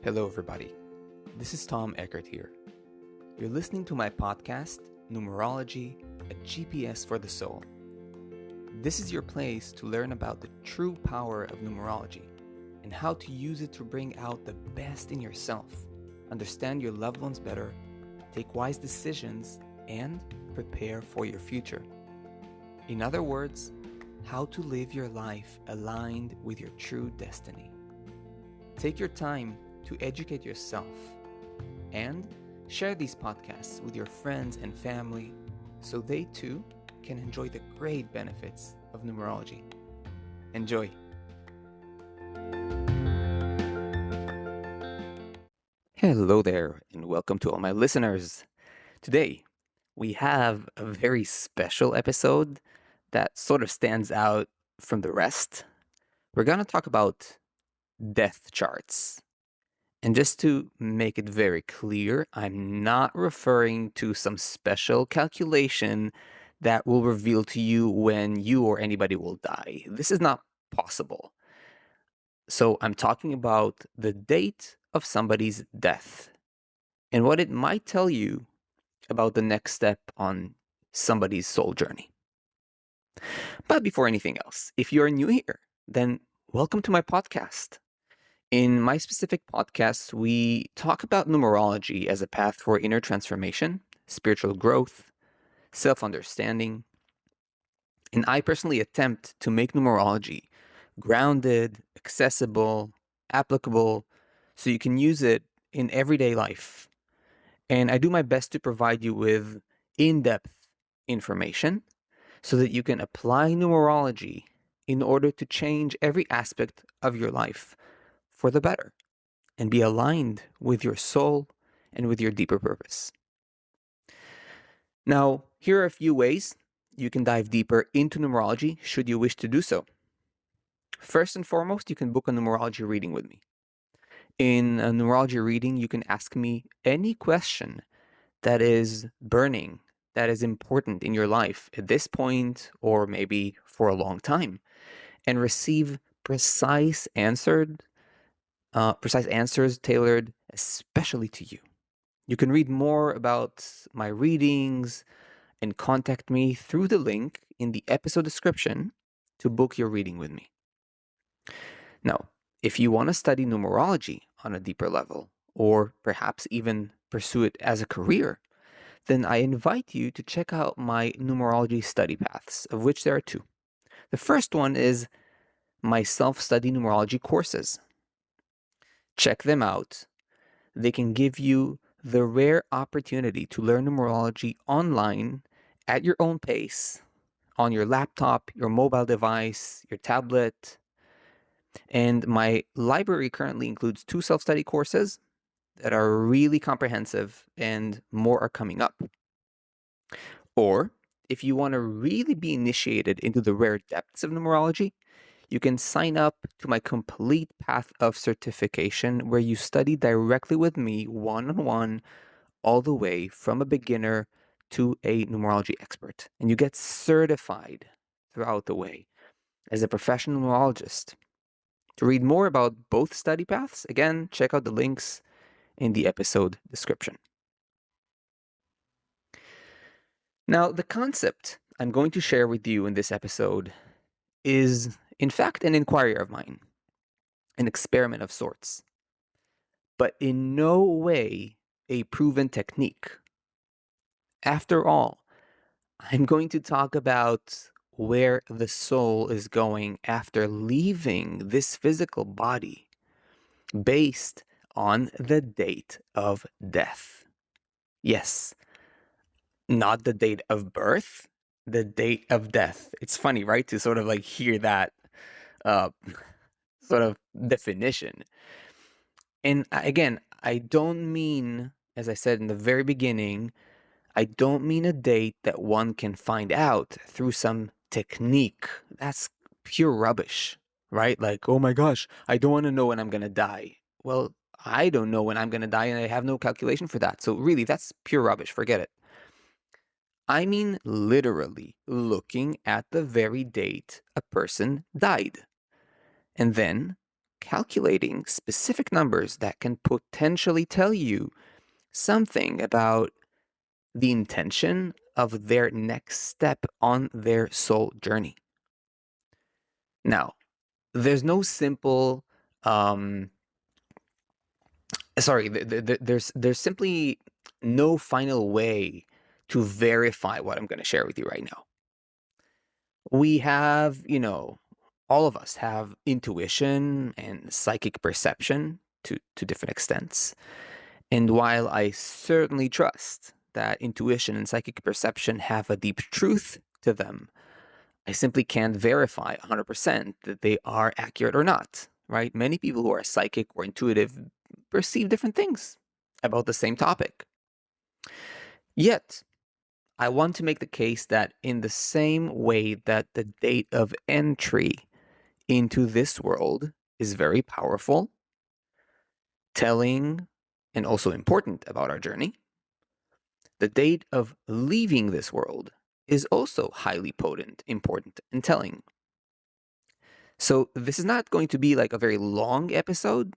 Hello, everybody. This is Tom Eckert here. You're listening to my podcast, Numerology, a GPS for the Soul. This is your place to learn about the true power of numerology and how to use it to bring out the best in yourself, understand your loved ones better, take wise decisions, and prepare for your future. In other words, how to live your life aligned with your true destiny. Take your time to educate yourself and share these podcasts with your friends and family so they too can enjoy the great benefits of numerology. Enjoy! Hello there, and welcome to all my listeners. Today, we have a very special episode that sort of stands out from the rest. We're going to talk about death charts. And just to make it very clear, I'm not referring to some special calculation that will reveal to you when you or anybody will die. This is not possible. So I'm talking about the date of somebody's death and what it might tell you about the next step on somebody's soul journey. But before anything else, if you're new here, then welcome to my podcast. In my specific podcasts, we talk about numerology as a path for inner transformation, spiritual growth, self-understanding, and I personally attempt to make numerology grounded, accessible, applicable, so you can use it in everyday life. And I do my best to provide you with in-depth information so that you can apply numerology in order to change every aspect of your life for the better and be aligned with your soul and with your deeper purpose. Now, here are a few ways you can dive deeper into numerology should you wish to do so. First and foremost, you can book a numerology reading with me. In a numerology reading, you can ask me any question that is burning, that is important in your life at this point or maybe for a long time, and receive precise answers tailored especially to you. You can read more about my readings and contact me through the link in the episode description to book your reading with me. Now, if you want to study numerology on a deeper level, or perhaps even pursue it as a career, then I invite you to check out my numerology study paths, of which there are two. The first one is my self-study numerology courses. Check them out. They can give you the rare opportunity to learn numerology online at your own pace, on your laptop, your mobile device, your tablet. And my library currently includes 2 self-study courses that are really comprehensive, and more are coming up. Or if you want to really be initiated into the rare depths of numerology, you can sign up to my complete path of certification where you study directly with me one-on-one all the way from a beginner to a numerology expert. And you get certified throughout the way as a professional numerologist. To read more about both study paths, again, check out the links in the episode description. Now, the concept I'm going to share with you in this episode is, in fact, an inquiry of mine, an experiment of sorts, but in no way a proven technique. After all, I'm going to talk about where the soul is going after leaving this physical body based on the date of death. Yes, not the date of birth, the date of death. It's funny, right? To sort of like hear that uh, sort of definition. And again, I don't mean, as I said in the very beginning, I don't mean a date that one can find out through some technique. That's pure rubbish, right? Like, oh my gosh, I don't want to know when I'm going to die. Well, I don't know when I'm going to die and I have no calculation for that. So really, that's pure rubbish. Forget it. I mean literally looking at the very date a person died. And then calculating specific numbers that can potentially tell you something about the intention of their next step on their soul journey. Now, there's no simple, um, sorry, there's simply no final way to verify what I'm going to share with you right now. We have, all of us have intuition and psychic perception to different extents. And while I certainly trust that intuition and psychic perception have a deep truth to them, I simply can't verify 100% that they are accurate or not, right? Many people who are psychic or intuitive perceive different things about the same topic. Yet, I want to make the case that in the same way that the date of entry into this world is very powerful, telling, and also important about our journey, the date of leaving this world is also highly potent, important, and telling. So, this is not going to be like a very long episode,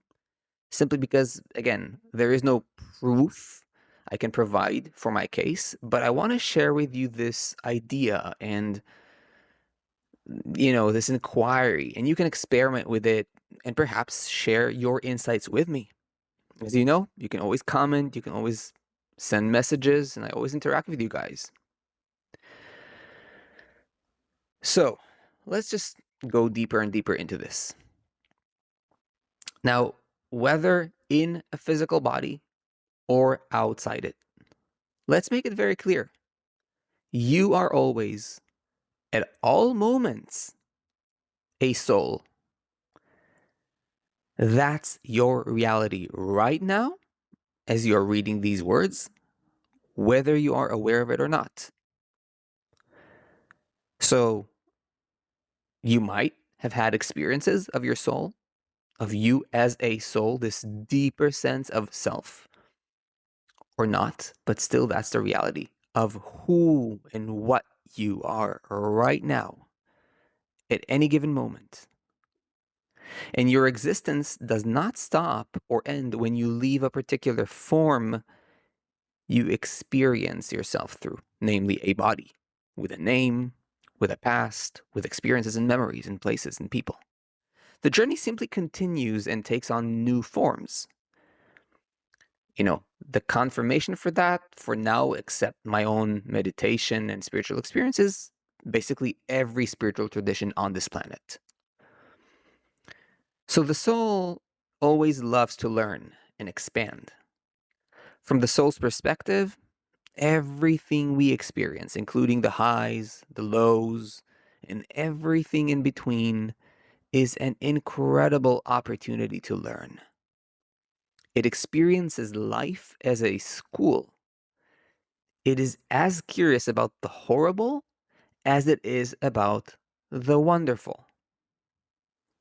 simply because, again, there is no proof I can provide for my case, but I want to share with you this idea and, this inquiry, and you can experiment with it and perhaps share your insights with me. As you know, you can always comment, you can always send messages, and I always interact with you guys. So, let's just go deeper and deeper into this. Now, whether in a physical body or outside it, let's make it very clear. You are always, at all moments, a soul. That's your reality right now as you're reading these words, whether you are aware of it or not. So, you might have had experiences of your soul, of you as a soul, this deeper sense of self, or not, but still that's the reality of who and what you are right now at any given moment. And your existence does not stop or end when you leave a particular form you experience yourself through, namely a body, with a name, with a past, with experiences and memories and places and people. The journey simply continues and takes on new forms. The confirmation for that, for now, except my own meditation and spiritual experiences, basically every spiritual tradition on this planet. So the soul always loves to learn and expand. From the soul's perspective, everything we experience, including the highs, the lows, and everything in between, is an incredible opportunity to learn. It experiences life as a school. It is as curious about the horrible as it is about the wonderful.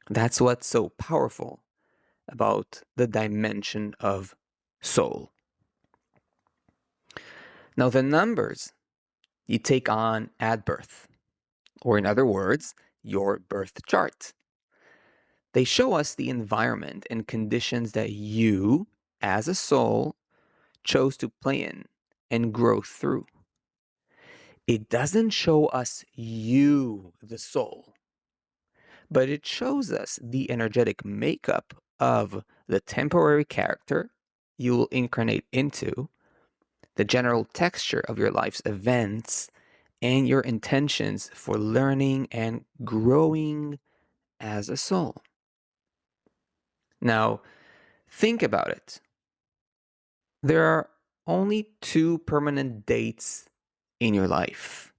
That's what's so powerful about the dimension of soul. Now, the numbers you take on at birth, or in other words, your birth chart, they show us the environment and conditions that you, as a soul, chose to play in and grow through. It doesn't show us you, the soul, but it shows us the energetic makeup of the temporary character you will incarnate into, the general texture of your life's events, and your intentions for learning and growing as a soul. Now, think about it. There are only two permanent dates in your life: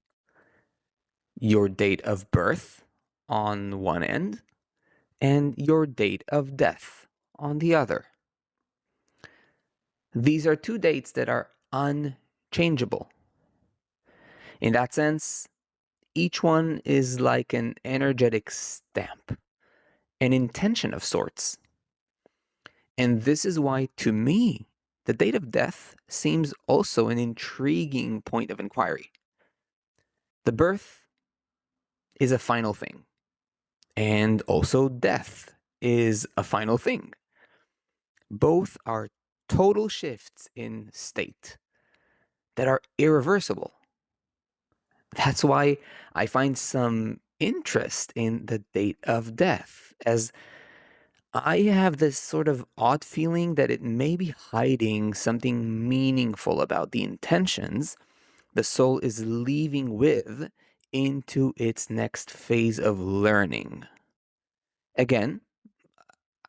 your date of birth on one end, and your date of death on the other. These are two dates that are unchangeable. In that sense, each one is like an energetic stamp, an intention of sorts. And this is why, to me, the date of death seems also an intriguing point of inquiry. The birth is a final thing, and also death is a final thing. Both are total shifts in state that are irreversible. That's why I find some interest in the date of death, as I have this sort of odd feeling that it may be hiding something meaningful about the intentions the soul is leaving with into its next phase of learning. Again,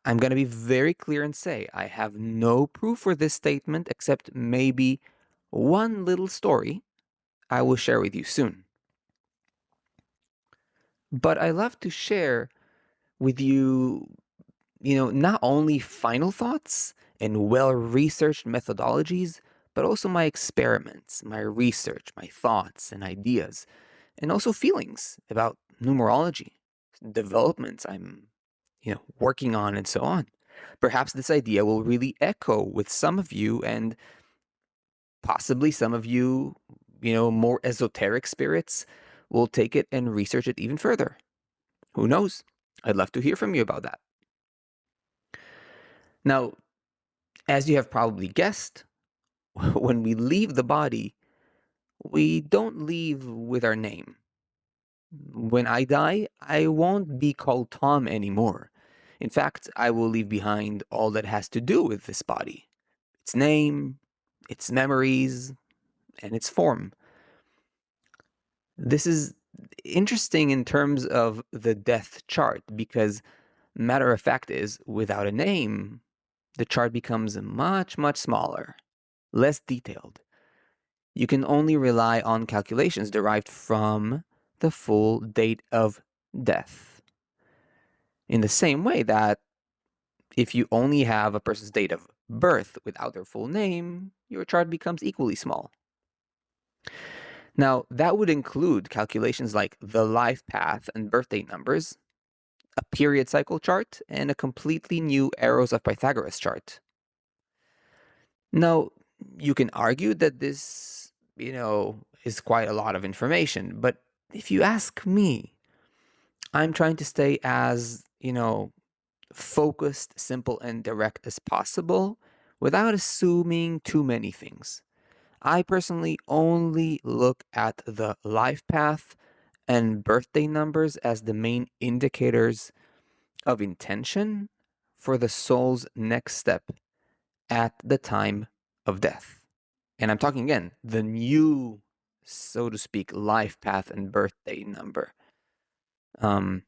I'm going to be very clear and say I have no proof for this statement except maybe one little story I will share with you soon. But I love to share with you, not only final thoughts and well researched methodologies, but also my experiments, my research, my thoughts and ideas, and also feelings about numerology, developments I'm, working on, and so on. Perhaps this idea will really echo with some of you, and possibly some of you, more esoteric spirits will take it and research it even further. Who knows? I'd love to hear from you about that. Now, as you have probably guessed, when we leave the body, we don't leave with our name. When I die, I won't be called Tom anymore. In fact, I will leave behind all that has to do with this body, its name, its memories, and its form. This is interesting in terms of the death chart because matter of fact is, without a name, the chart becomes much, much smaller, less detailed. You can only rely on calculations derived from the full date of death. In the same way that if you only have a person's date of birth without their full name, your chart becomes equally small. Now, that would include calculations like the life path and birthday numbers, a period cycle chart, and a completely new arrows of Pythagoras chart. Now, you can argue that this, is quite a lot of information, but if you ask me, I'm trying to stay as, focused, simple, and direct as possible without assuming too many things. I personally only look at the life path and birthday numbers as the main indicators of intention for the soul's next step at the time of death. And I'm talking again, the new, so to speak, life path and birthday number. Um,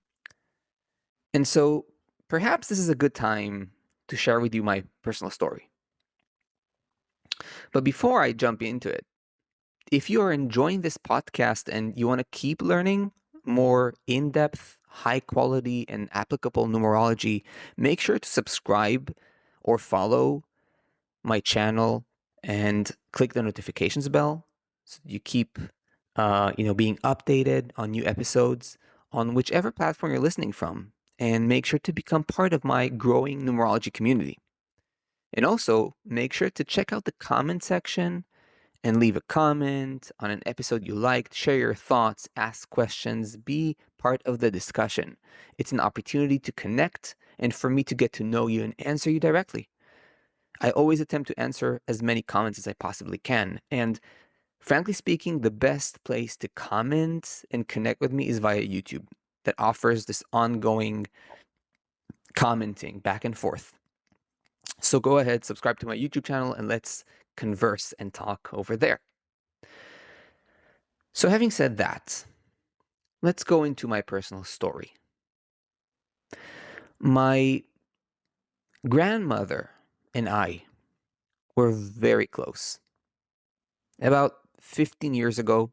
and so perhaps this is a good time to share with you my personal story. But before I jump into it, if you are enjoying this podcast and you want to keep learning more in depth, high quality, and applicable numerology, make sure to subscribe or follow my channel and click the notifications bell so you keep being updated on new episodes on whichever platform you're listening from, and make sure to become part of my growing numerology community. And also make sure to check out the comment section and leave a comment on an episode you liked, share your thoughts, ask questions, be part of the discussion. It's an opportunity to connect and for me to get to know you and answer you directly. I always attempt to answer as many comments as I possibly can. And frankly speaking, the best place to comment and connect with me is via YouTube, that offers this ongoing commenting back and forth. So go ahead, subscribe to my YouTube channel, and let's converse and talk over there. So having said that, let's go into my personal story. My grandmother and I were very close. About 15 years ago,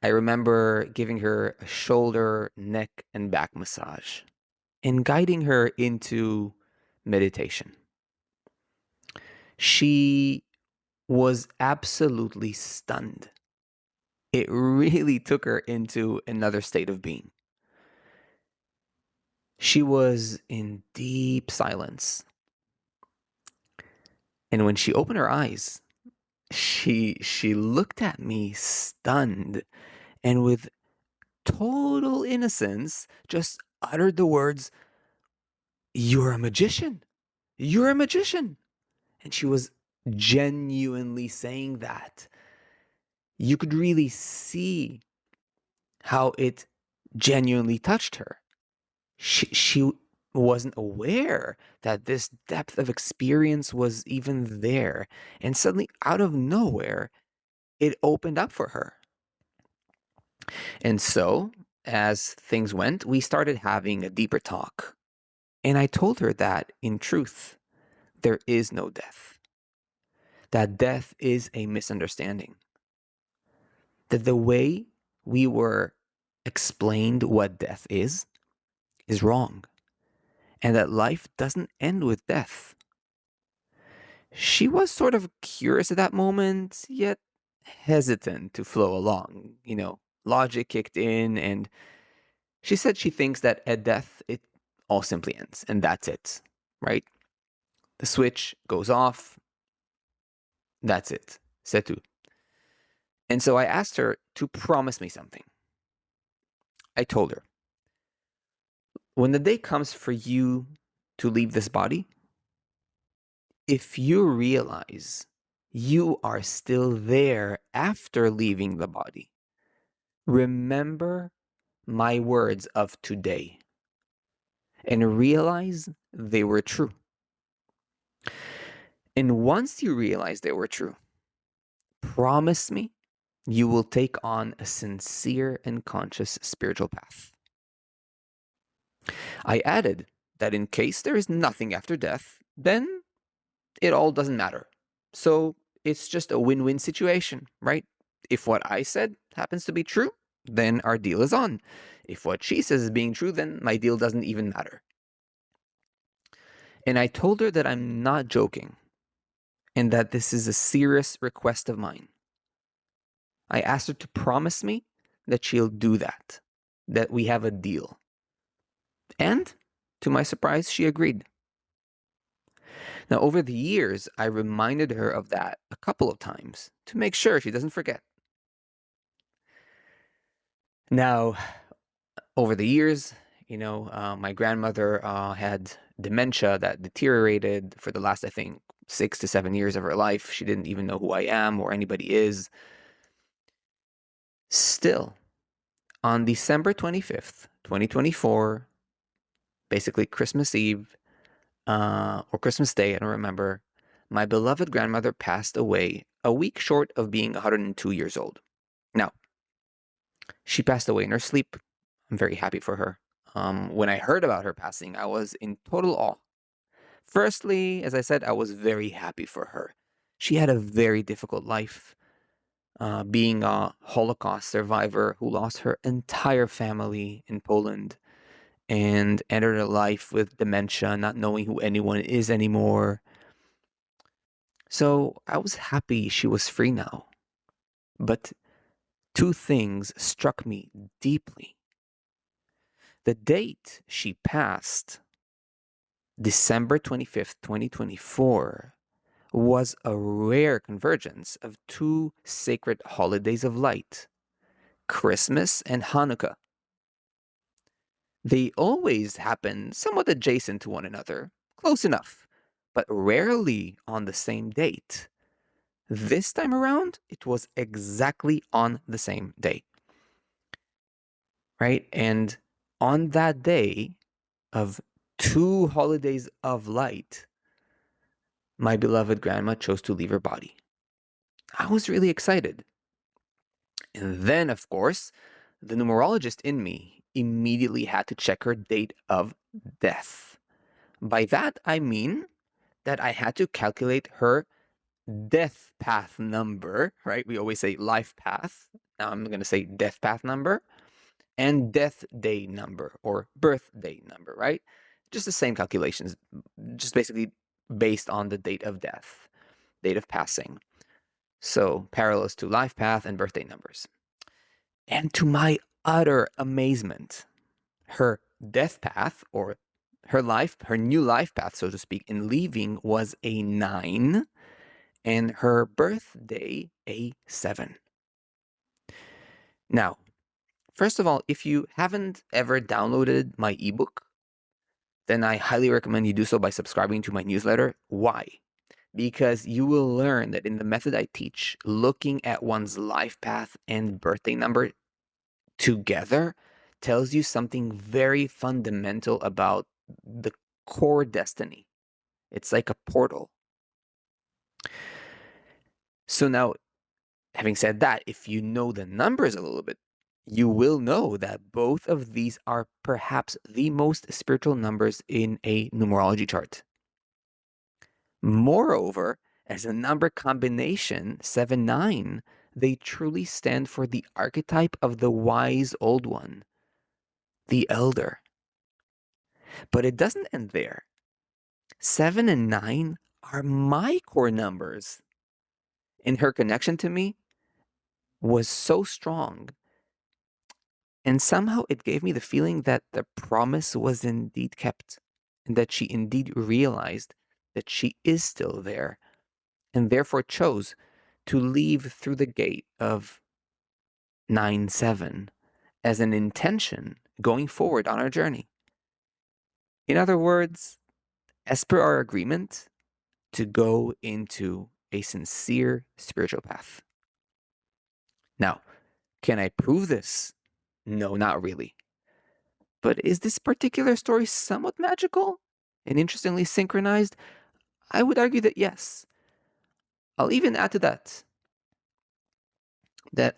I remember giving her a shoulder, neck, and back massage and guiding her into meditation. She was absolutely stunned. It really took her into another state of being. She was in deep silence. And when she opened her eyes, she looked at me stunned and with total innocence just uttered the words, You're a magician. You're a magician. And she was genuinely saying that. You could really see how it genuinely touched her. She wasn't aware that this depth of experience was even there. And suddenly, out of nowhere, it opened up for her. And so, as things went, we started having a deeper talk. And I told her that, in truth, there is no death, that death is a misunderstanding, that the way we were explained what death is wrong, and that life doesn't end with death. She was sort of curious at that moment, yet hesitant to flow along. Logic kicked in, and she said she thinks that at death, it all simply ends, and that's it, right? The switch goes off, that's it, c'est tout. And so I asked her to promise me something. I told her, when the day comes for you to leave this body, if you realize you are still there after leaving the body, remember my words of today and realize they were true. And once you realize they were true, promise me you will take on a sincere and conscious spiritual path. I added that in case there is nothing after death, then it all doesn't matter. So it's just a win-win situation, right? If what I said happens to be true, then our deal is on. If what she says is being true, then my deal doesn't even matter. And I told her that I'm not joking and that this is a serious request of mine. I asked her to promise me that she'll do that we have a deal. And to my surprise, she agreed. Now, over the years, I reminded her of that a couple of times to make sure she doesn't forget. Now, over the years, my grandmother had dementia that deteriorated for the last, I think, 6 to 7 years of her life. She didn't even know who I am or anybody is. Still, on December 25th, 2024, basically Christmas Eve or Christmas Day, I don't remember, my beloved grandmother passed away a week short of being 102 years old. Now, she passed away in her sleep. I'm very happy for her. When I heard about her passing, I was in total awe. Firstly, as I said, I was very happy for her. She had a very difficult life, being a Holocaust survivor who lost her entire family in Poland and entered a life with dementia, not knowing who anyone is anymore. So I was happy she was free now. But two things struck me deeply. The date she passed, December 25th, 2024, was a rare convergence of two sacred holidays of light, Christmas and Hanukkah. They always happen somewhat adjacent to one another, close enough, but rarely on the same date. This time around, it was exactly on the same day, right? And on that day of two holidays of light, my beloved grandma chose to leave her body. I was really excited. And then, of course, the numerologist in me immediately had to check her date of death. By that, I mean that I had to calculate her death path number, right? We always say life path. Now I'm going to say death path number and death day number or birthday number, right? Just the same calculations, just basically based on the date of death, date of passing. So parallels to life path and birthday numbers. And to my utter amazement, her death path or her new life path, so to speak, in leaving was a 9 and her birthday a 7. Now, first of all, if you haven't ever downloaded my ebook, then I highly recommend you do so by subscribing to my newsletter. Why? Because you will learn that in the method I teach, looking at one's life path and birthday number together tells you something very fundamental about the core destiny. It's like a portal. So now, having said that, if you know the numbers a little bit, you will know that both of these are perhaps the most spiritual numbers in a numerology chart. Moreover, as a number combination, 7, 9, they truly stand for the archetype of the wise old one, the elder. But it doesn't end there. 7 and 9 are my core numbers. And her connection to me was so strong. And somehow it gave me the feeling that the promise was indeed kept, and that she indeed realized that she is still there, and therefore chose to leave through the gate of 9-7 as an intention going forward on our journey. In other words, as per our agreement, to go into a sincere spiritual path. Now, can I prove this? No, not really. But is this particular story somewhat magical and interestingly synchronized? I would argue that yes. I'll even add to that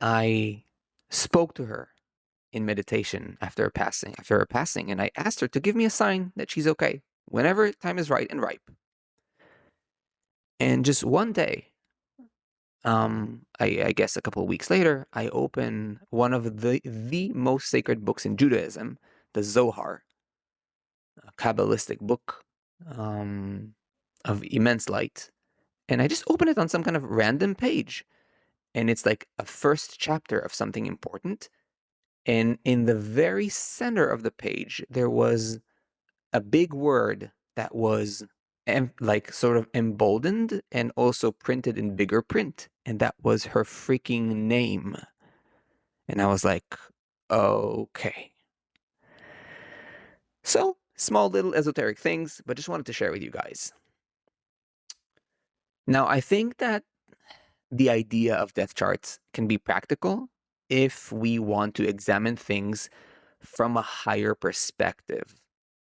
I spoke to her in meditation after her passing, and I asked her to give me a sign that she's okay whenever time is right and ripe. And just one day, I guess a couple of weeks later, I open one of the most sacred books in Judaism, the Zohar, a Kabbalistic book of immense light. And I just open it on some kind of random page. And it's like a first chapter of something important. And in the very center of the page, there was a big word that was like sort of emboldened and also printed in bigger print. And that was her freaking name. And I was like, okay. So, small little esoteric things, but just wanted to share with you guys. Now, I think that the idea of death charts can be practical if we want to examine things from a higher perspective,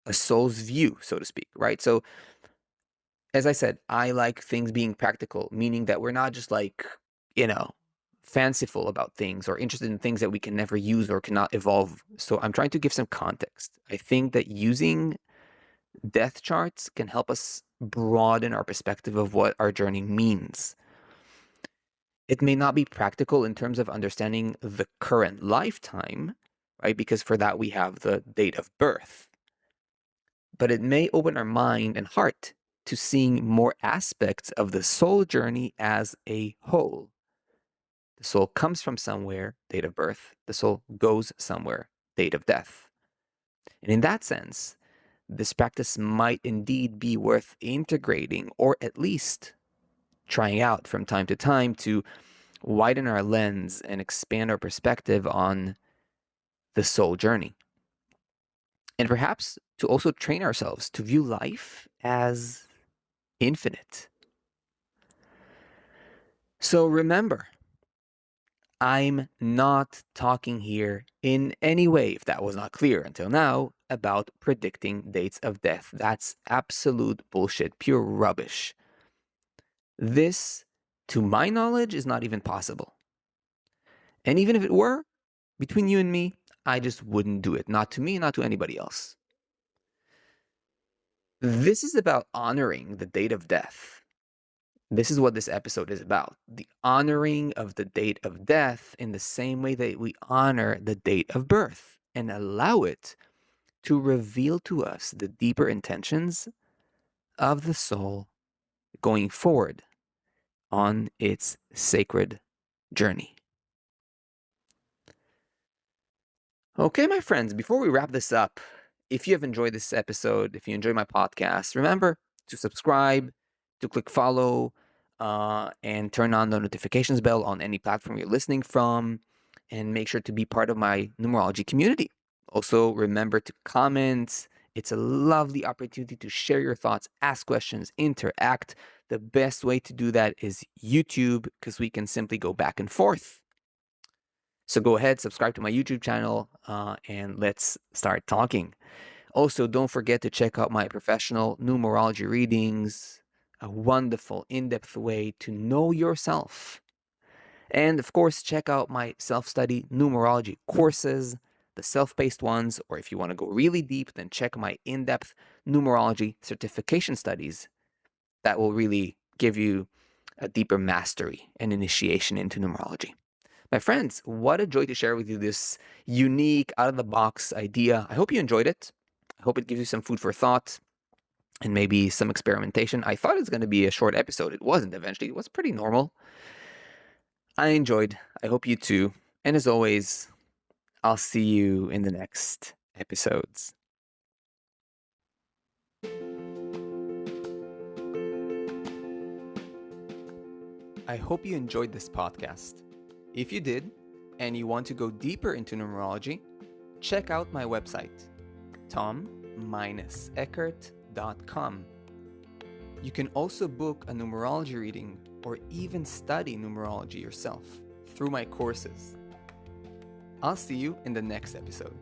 a soul's view, so to speak, right? So, as I said, I like things being practical, meaning that we're not just like, fanciful about things or interested in things that we can never use or cannot evolve. So, I'm trying to give some context. I think that using death charts can help us broaden our perspective of what our journey means. It may not be practical in terms of understanding the current lifetime, right? Because for that we have the date of birth. But it may open our mind and heart to seeing more aspects of the soul journey as a whole. The soul comes from somewhere, date of birth. The soul goes somewhere, date of death. And in that sense, this practice might indeed be worth integrating or at least trying out from time to time to widen our lens and expand our perspective on the soul journey. And perhaps to also train ourselves to view life as infinite. So remember, I'm not talking here in any way, if that was not clear until now, about predicting dates of death. That's absolute bullshit, pure rubbish. This, to my knowledge, is not even possible. And even if it were, between you and me, I just wouldn't do it. Not to me, not to anybody else. This is about honoring the date of death. This is what this episode is about. The honoring of the date of death in the same way that we honor the date of birth and allow it to reveal to us the deeper intentions of the soul going forward on its sacred journey. Okay, my friends, before we wrap this up, if you have enjoyed this episode, if you enjoy my podcast, remember to subscribe, to click follow, and turn on the notifications bell on any platform you're listening from, and make sure to be part of my numerology community. Also, remember to comment It's a lovely opportunity to share your thoughts, ask questions, interact. The best way to do that is YouTube, because we can simply go back and forth. So go ahead, subscribe to my YouTube channel, and let's start talking. Also, don't forget to check out my professional numerology readings, a wonderful, in-depth way to know yourself. And of course, check out my self-study numerology courses, the self-paced ones, or if you want to go really deep, then check my in-depth numerology certification studies. That will really give you a deeper mastery and initiation into numerology. My friends, what a joy to share with you this unique, out-of-the-box idea. I hope you enjoyed it. I hope it gives you some food for thought and maybe some experimentation. I thought it was going to be a short episode. It wasn't eventually. It was pretty normal. I enjoyed. I hope you too. And as always, I'll see you in the next episodes. I hope you enjoyed this podcast. If you did, and you want to go deeper into numerology, check out my website, tom-eckert.com. You can also book a numerology reading or even study numerology yourself through my courses. I'll see you in the next episode.